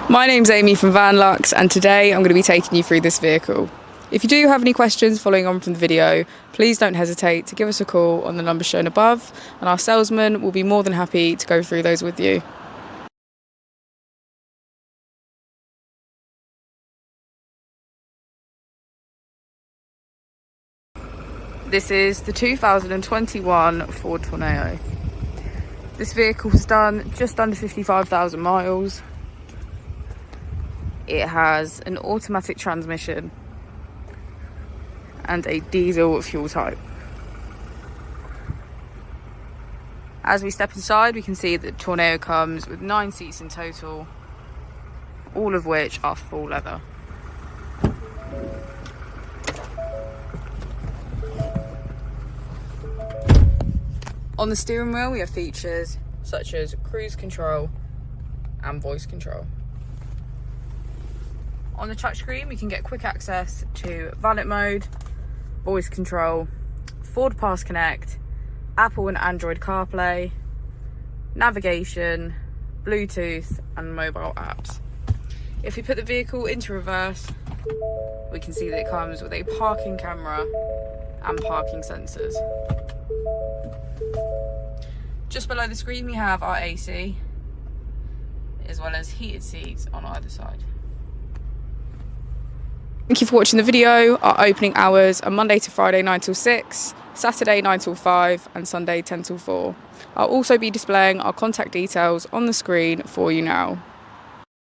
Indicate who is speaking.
Speaker 1: My name's Amy from Vanlux, and today I'm going to be taking you through this vehicle. If you do have any questions following on from the video, please don't hesitate to give us a call on the number shown above, and our salesman will be more than happy to go through those with you. This is the 2021 Ford Tourneo. This vehicle has done just under 55,000 miles. It has an automatic transmission and a diesel fuel type. As we step inside, we can see that Tourneo comes with 9 seats in total, all of which are full leather. On the steering wheel, we have features such as cruise control and voice control. On the touchscreen, we can get quick access to valet mode, voice control, Ford Pass Connect, Apple and Android CarPlay, navigation, Bluetooth and mobile apps. If we put the vehicle into reverse, we can see that it comes with a parking camera and parking sensors. Just below the screen we have our AC, as well as heated seats on either side. Thank you for watching the video. Our opening hours are Monday to Friday 9 till 6, Saturday 9 till 5 and Sunday 10 till 4. I'll also be displaying our contact details on the screen for you now.